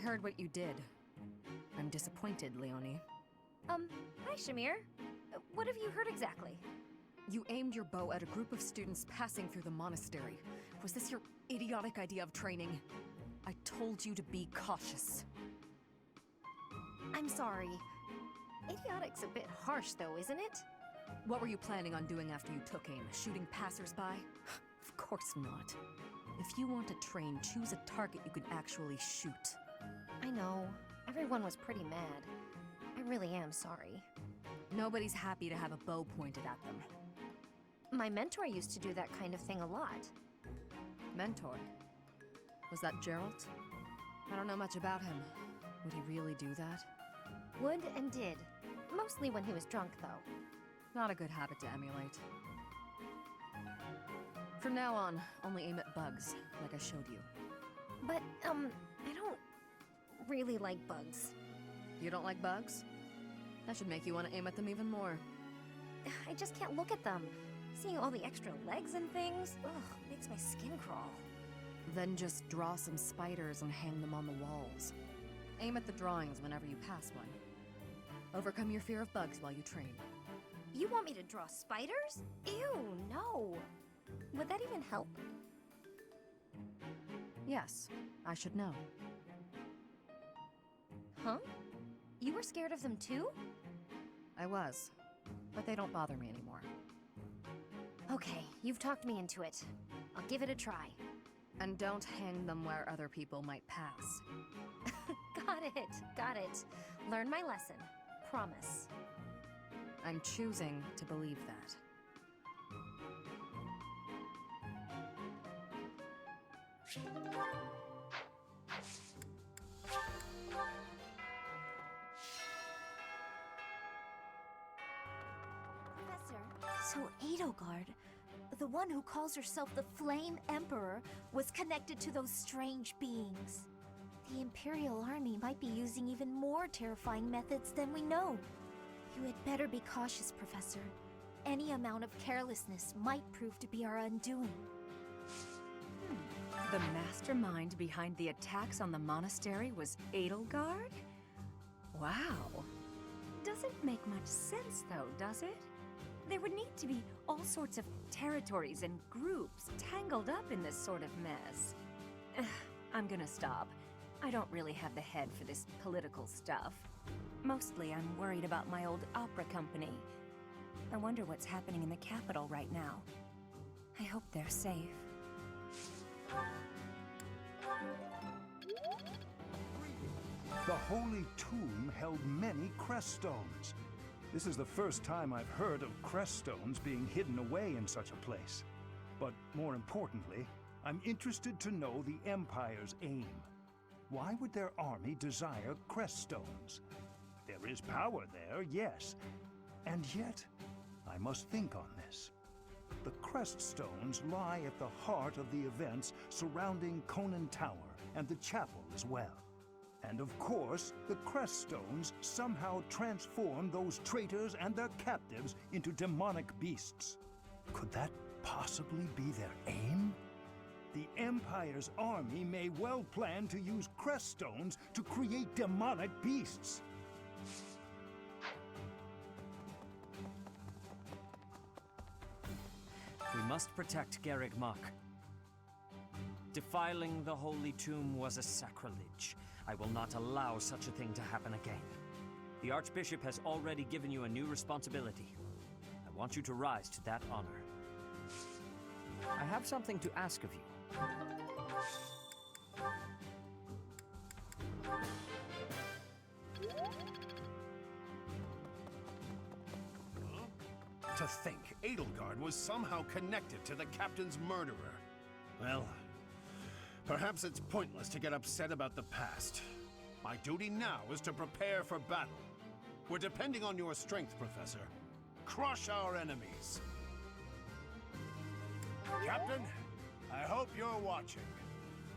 heard what you did. I'm disappointed, Leonie. Hi, Shamir. What have you heard exactly? You aimed your bow at a group of students passing through the monastery. Was this your idiotic idea of training? I told you to be cautious. I'm sorry. Idiotic's a bit harsh, though, isn't it? What were you planning on doing after you took aim? Shooting passersby? Of course not. If you want to train, choose a target you can actually shoot. I know. Everyone was pretty mad. I really am sorry. Nobody's happy to have a bow pointed at them. My mentor used to do that kind of thing a lot. Mentor? Was that Gerald? I don't know much about him. Would he really do that? Would and did. Mostly when he was drunk, though. Not a good habit to emulate. From now on, only aim at bugs, like I showed you. But, I don't really like bugs. You don't like bugs? That should make you want to aim at them even more. I just can't look at them. Seeing all the extra legs and things, makes my skin crawl. Then just draw some spiders and hang them on the walls. Aim at the drawings whenever you pass one. Overcome your fear of bugs while you train. You want me to draw spiders? Ew, no. Would that even help? Yes, I should know. Huh? You were scared of them too? I was, but they don't bother me anymore. Okay, you've talked me into it. I'll give it a try. And don't hang them where other people might pass. Got it. Learn my lesson. Promise. I'm choosing to believe that. So Edelgard, the one who calls herself the Flame Emperor, was connected to those strange beings. The Imperial Army might be using even more terrifying methods than we know. You had better be cautious, Professor. Any amount of carelessness might prove to be our undoing. The mastermind behind the attacks on the monastery was Edelgard? Wow. Doesn't make much sense though, does it? There would need to be all sorts of territories and groups tangled up in this sort of mess. I'm gonna stop. I don't really have the head for this political stuff. Mostly I'm worried about my old opera company. I wonder what's happening in the capital right now. I hope they're safe. The Holy Tomb held many crest stones. This is the first time I've heard of crest stones being hidden away in such a place. But more importantly, I'm interested to know the Empire's aim. Why would their army desire crest stones? There is power there, yes. And yet, I must think on this. The crest stones lie at the heart of the events surrounding Conan Tower and the chapel as well. And of course, the crest stones somehow transform those traitors and their captives into demonic beasts. Could that possibly be their aim? The Empire's army may well plan to use crest stones to create demonic beasts. We must protect Garreg Mach. Defiling the Holy Tomb was a sacrilege. I will not allow such a thing to happen again. The Archbishop has already given you a new responsibility. I want you to rise to that honor. I have something to ask of you. To think Edelgard was somehow connected to the captain's murderer. Well, perhaps it's pointless to get upset about the past. My duty now is to prepare for battle. We're depending on your strength, Professor. Crush our enemies. Captain, I hope you're watching.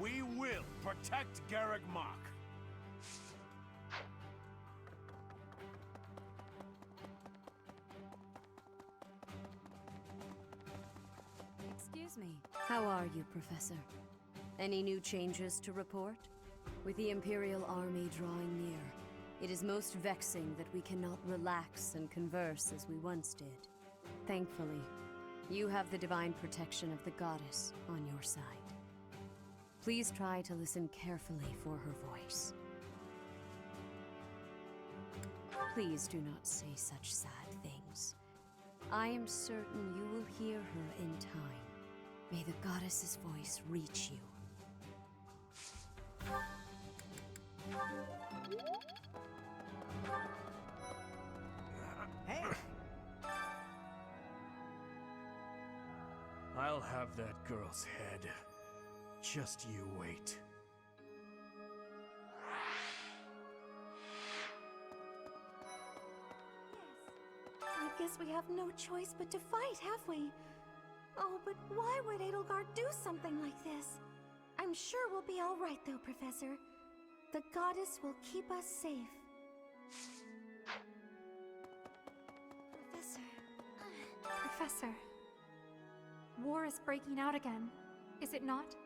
We will protect Garreg Mach. Excuse me. How are you, Professor? Any new changes to report? With the Imperial army drawing near, it is most vexing that we cannot relax and converse as we once did. Thankfully, you have the divine protection of the goddess on your side. Please try to listen carefully for her voice. Please do not say such sad things. I am certain you will hear her in time. May the goddess's voice reach you. Hey! I'll have that girl's head. Just you wait. I guess we have no choice but to fight, have we? Oh, but why would Edelgard do something like this? I'm sure we'll be all right, though, Professor. The goddess will keep us safe. Professor, war is breaking out again, is it not?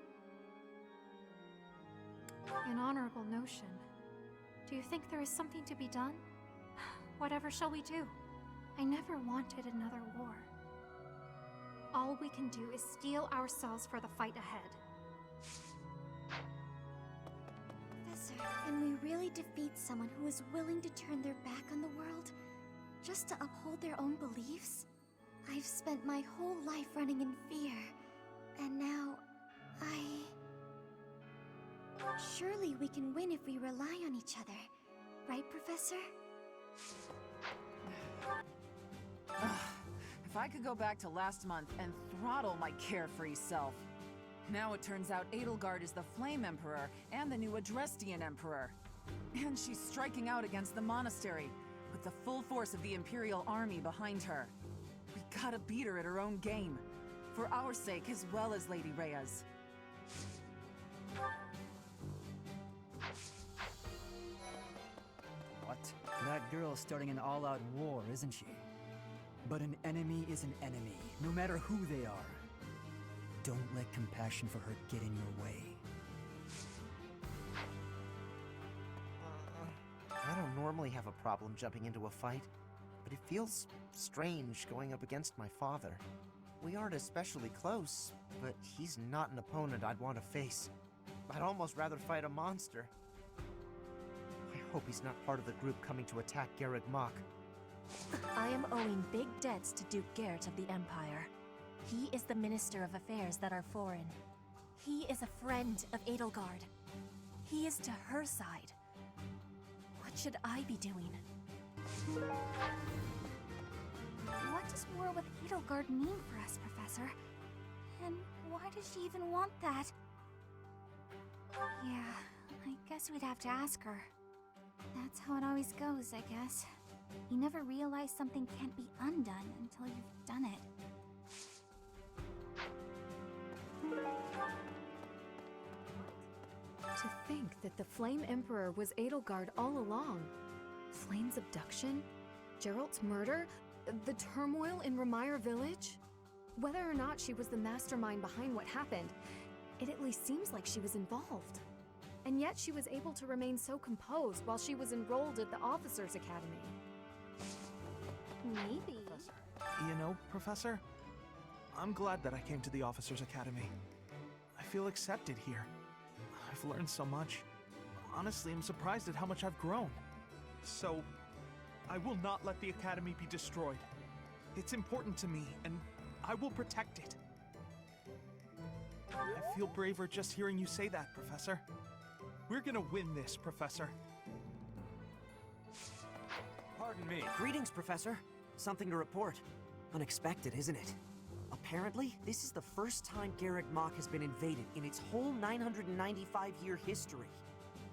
An honorable notion. Do you think there is something to be done? Whatever shall we do? I never wanted another war. All we can do is steel ourselves for the fight ahead. Professor, can we really defeat someone who is willing to turn their back on the world just to uphold their own beliefs? I've spent my whole life running in fear, and now Surely we can win if we rely on each other, right, Professor? If I could go back to last month and throttle my carefree self. Now it turns out Edelgard is the Flame Emperor and the new Adrestian Emperor. And she's striking out against the monastery, with the full force of the Imperial army behind her. We gotta beat her at her own game, for our sake as well as Lady Rhea's. What? That girl's starting an all-out war, isn't she? But an enemy is an enemy, no matter who they are. Don't let compassion for her get in your way. I don't normally have a problem jumping into a fight, but it feels strange going up against my father. We aren't especially close, but he's not an opponent I'd want to face. I'd almost rather fight a monster. I hope he's not part of the group coming to attack Garreg Mach. I am owing big debts to Duke Gert of the Empire. He is the Minister of Affairs that are foreign. He is a friend of Edelgard. He is to her side. What should I be doing? What does war with Edelgard mean for us, Professor? And why does she even want that? Yeah, I guess we'd have to ask her. That's how it always goes, I guess. You never realize something can't be undone until you've done it. To think that the Flame Emperor was Edelgard all along. Flame's abduction? Geralt's murder? The turmoil in Remire Village? Whether or not she was the mastermind behind what happened, it at least seems like she was involved. And yet she was able to remain so composed while she was enrolled at the Officers' Academy. Maybe. You know, Professor, I'm glad that I came to the Officers' Academy. I feel accepted here. I've learned so much. Honestly, I'm surprised at how much I've grown. So, I will not let the Academy be destroyed. It's important to me, and I will protect it. I feel braver just hearing you say that, Professor. We're gonna win this, Professor. Pardon me. Greetings, Professor. Something to report. Unexpected, isn't it? Apparently, this is the first time Garreg Mach has been invaded in its whole 995-year history.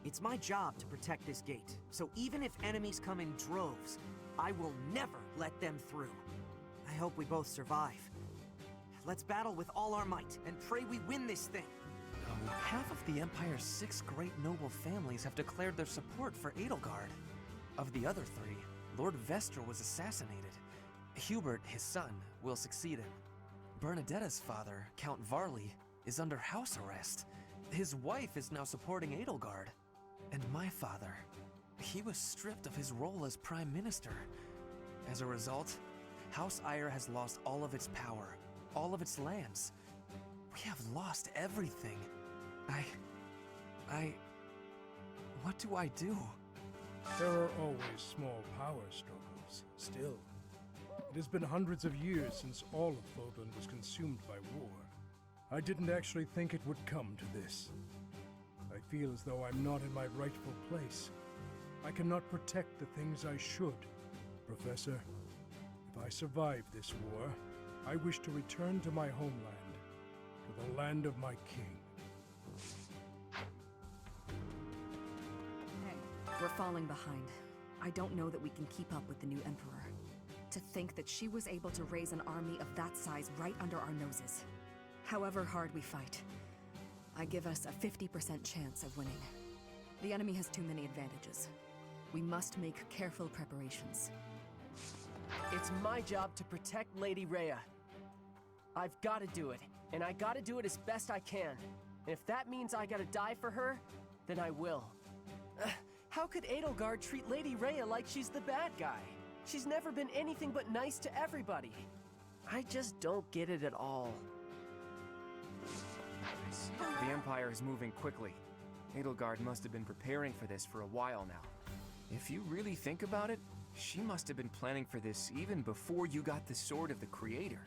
It's my job to protect this gate, so even if enemies come in droves, I will never let them through. I hope we both survive. Let's battle with all our might, and pray we win this thing. Half of the Empire's 6 great noble families have declared their support for Edelgard. Of the other 3, Lord Vestra was assassinated. Hubert, his son, will succeed him. Bernadetta's father, Count Varley, is under house arrest. His wife is now supporting Edelgard. And my father, he was stripped of his role as Prime Minister. As a result, House Ire has lost all of its power, all of its lands. We have lost everything. What do I do? There are always small power struggles, still. It has been hundreds of years since all of Fodlan was consumed by war. I didn't actually think it would come to this. I feel as though I'm not in my rightful place. I cannot protect the things I should. Professor, if I survive this war, I wish to return to my homeland, to the land of my king. We're falling behind. I don't know that we can keep up with the new Emperor. To think that she was able to raise an army of that size right under our noses. However hard we fight, I give us a 50% chance of winning. The enemy has too many advantages. We must make careful preparations. It's my job to protect Lady Rhea. I've got to do it, and I got to do it as best I can. And if that means I gotta die for her, then I will. How could Edelgard treat Lady Rhea like she's the bad guy? She's never been anything but nice to everybody. I just don't get it at all. The Empire is moving quickly. Edelgard must have been preparing for this for a while now. If you really think about it, she must have been planning for this even before you got the Sword of the Creator.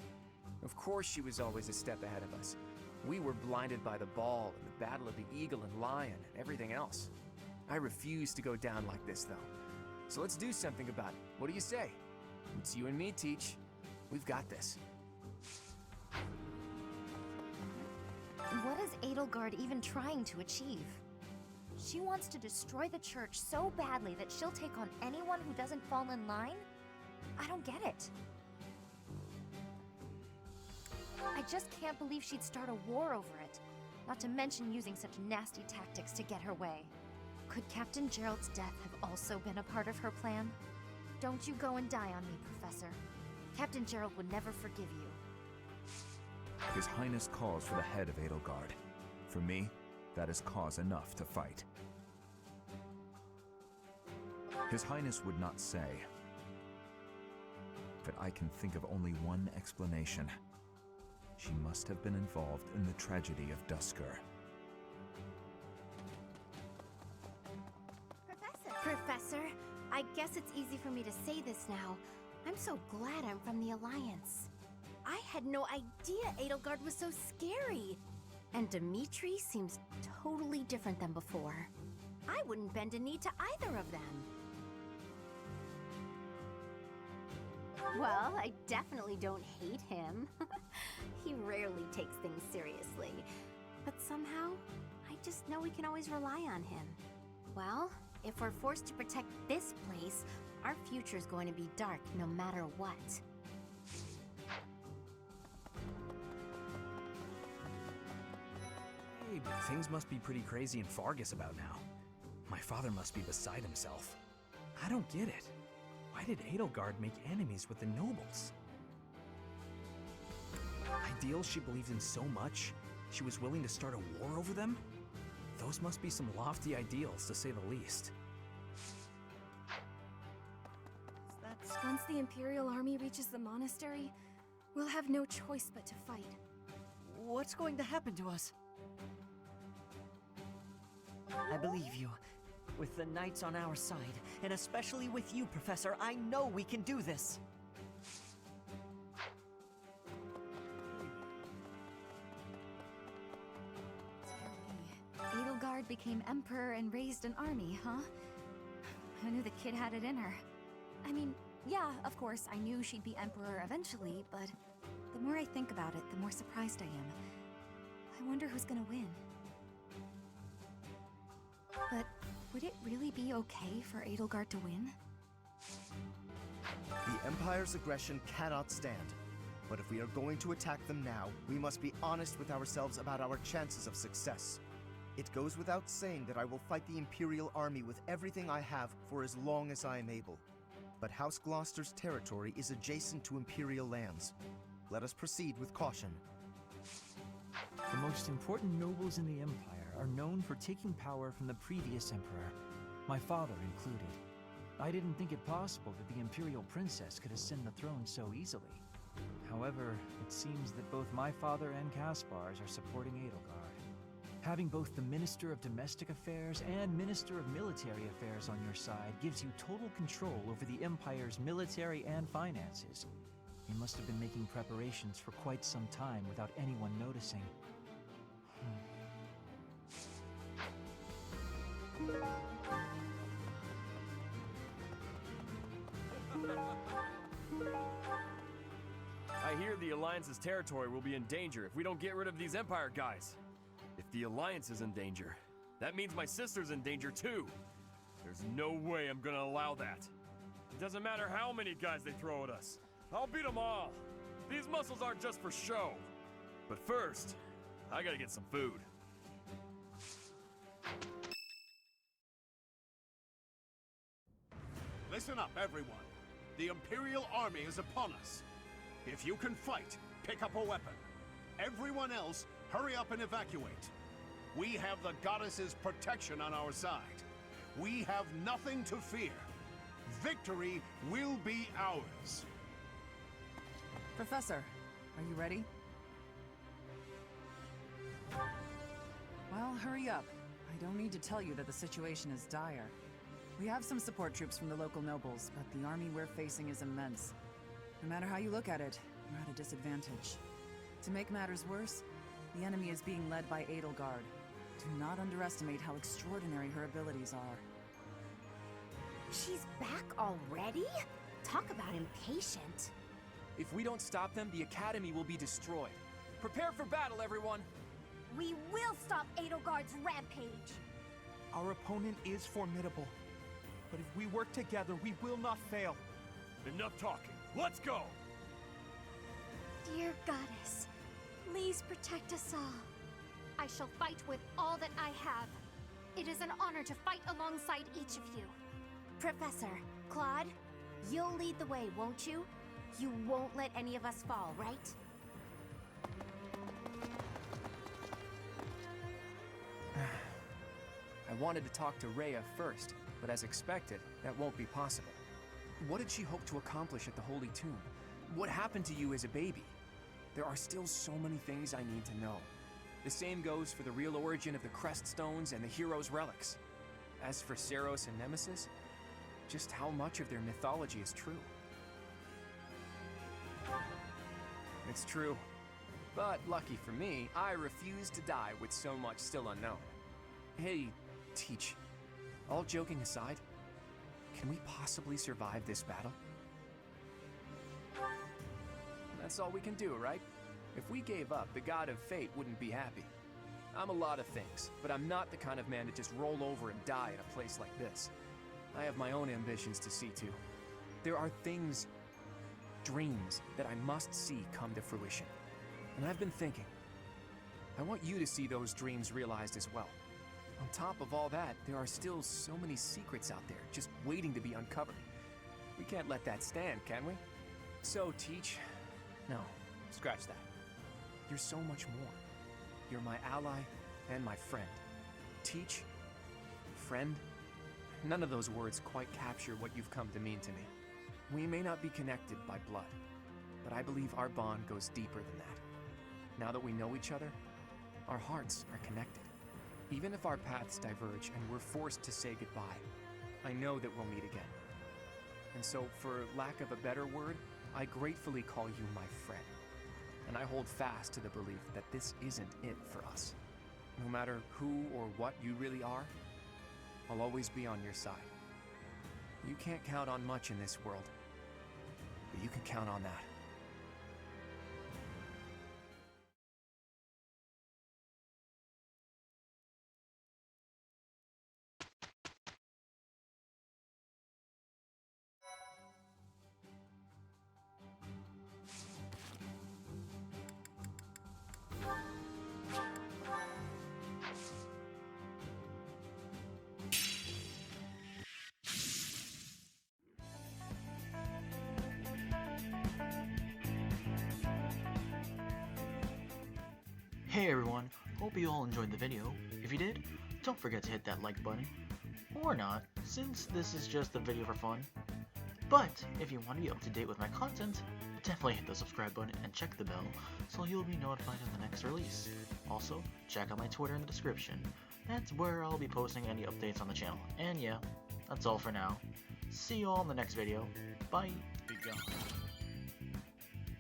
Of course she was always a step ahead of us. We were blinded by the ball and the Battle of the Eagle and Lion and everything else. I refuse to go down like this, though. So let's do something about it. What do you say? It's you and me, Teach. We've got this. What is Edelgard even trying to achieve? She wants to destroy the church so badly that she'll take on anyone who doesn't fall in line? I don't get it. I just can't believe she'd start a war over it. Not to mention using such nasty tactics to get her way. Could Captain Gerald's death have also been a part of her plan? Don't you go and die on me, Professor. Captain Gerald would never forgive you. His Highness calls for the head of Edelgard. For me, that is cause enough to fight. His Highness would not say, but I can think of only one explanation. She must have been involved in the tragedy of Duskur. Professor, I guess it's easy for me to say this now. I'm so glad I'm from the Alliance. I had no idea Edelgard was so scary. And Dimitri seems totally different than before. I wouldn't bend a knee to either of them. Well, I definitely don't hate him. He rarely takes things seriously. But somehow, I just know we can always rely on him. Well, if we're forced to protect this place, our future's going to be dark no matter what. Hey, but things must be pretty crazy in Fargus about now. My father must be beside himself. I don't get it. Why did Edelgard make enemies with the nobles? Ideals she believed in so much, she was willing to start a war over them? Those must be some lofty ideals, to say the least. Once the Imperial army reaches the monastery, we'll have no choice but to fight. What's going to happen to us? I believe you. With the Knights on our side, and especially with you, Professor, I know we can do this. Edelgard became emperor and raised an army, huh? Who knew the kid had it in her? I mean, yeah, of course, I knew she'd be emperor eventually, but the more I think about it, the more surprised I am. I wonder who's gonna win. But would it really be okay for Edelgard to win? The Empire's aggression cannot stand. But if we are going to attack them now, we must be honest with ourselves about our chances of success. It goes without saying that I will fight the Imperial army with everything I have for as long as I am able. But House Gloucester's territory is adjacent to Imperial lands. Let us proceed with caution. The most important nobles in the Empire are known for taking power from the previous emperor, my father included. I didn't think it possible that the Imperial Princess could ascend the throne so easily. However, it seems that both my father and Caspar's are supporting Edelgard. Having both the Minister of Domestic Affairs and Minister of Military Affairs on your side gives you total control over the Empire's military and finances. You must have been making preparations for quite some time without anyone noticing. I hear the Alliance's territory will be in danger if we don't get rid of these Empire guys. If the Alliance is in danger, that means my sister's in danger too. There's no way I'm gonna allow that. It doesn't matter how many guys they throw at us. I'll beat them all. These muscles aren't just for show. But first, I gotta get some food. Listen up, everyone. The Imperial Army is upon us. If you can fight, pick up a weapon. Everyone else, hurry up and evacuate. We have the goddess's protection on our side. We have nothing to fear. Victory will be ours. Professor, are you ready? Well, hurry up. I don't need to tell you that the situation is dire. We have some support troops from the local nobles, but the army we're facing is immense. No matter how you look at it, we're at a disadvantage. To make matters worse, the enemy is being led by Edelgard. Do not underestimate how extraordinary her abilities are. She's back already? Talk about impatient. If we don't stop them, the Academy will be destroyed. Prepare for battle, everyone! We will stop Edelgard's rampage! Our opponent is formidable. But if we work together, we will not fail. Enough talking. Let's go! Dear Goddess, please protect us all. I shall fight with all that I have. It is an honor to fight alongside each of you. Professor, Claude, you'll lead the way, won't you? You won't let any of us fall, right? I wanted to talk to Rhea first, but as expected, that won't be possible. What did she hope to accomplish at the Holy Tomb? What happened to you as a baby? There are still so many things I need to know. The same goes for the real origin of the Crest Stones and the Hero's Relics. As for Seros and Nemesis, just how much of their mythology is true? It's true. But lucky for me, I refuse to die with so much still unknown. Hey, Teach, all joking aside, can we possibly survive this battle? That's all we can do, right? If we gave up, the God of Fate wouldn't be happy. I'm a lot of things, but I'm not the kind of man to just roll over and die in a place like this. I have my own ambitions to see to. There are things, dreams, that I must see come to fruition. And I've been thinking, I want you to see those dreams realized as well. On top of all that, there are still so many secrets out there just waiting to be uncovered. We can't let that stand, can we? So, Teach, no, scratch that. You're so much more. You're my ally and my friend. Teach, friend, none of those words quite capture what you've come to mean to me. We may not be connected by blood, but I believe our bond goes deeper than that. Now that we know each other, our hearts are connected. Even if our paths diverge and we're forced to say goodbye, I know that we'll meet again. And so, for lack of a better word, I gratefully call you my friend. And I hold fast to the belief that this isn't it for us. No matter who or what you really are, I'll always be on your side. You can't count on much in this world, but you can count on that. Hey everyone, hope you all enjoyed the video. If you did, don't forget to hit that like button. Or not, since this is just a video for fun. But if you want to be up to date with my content, definitely hit the subscribe button and check the bell so you'll be notified of the next release. Also, check out my Twitter in the description. That's where I'll be posting any updates on the channel. And yeah, that's all for now. See you all in the next video. Bye. Be gone.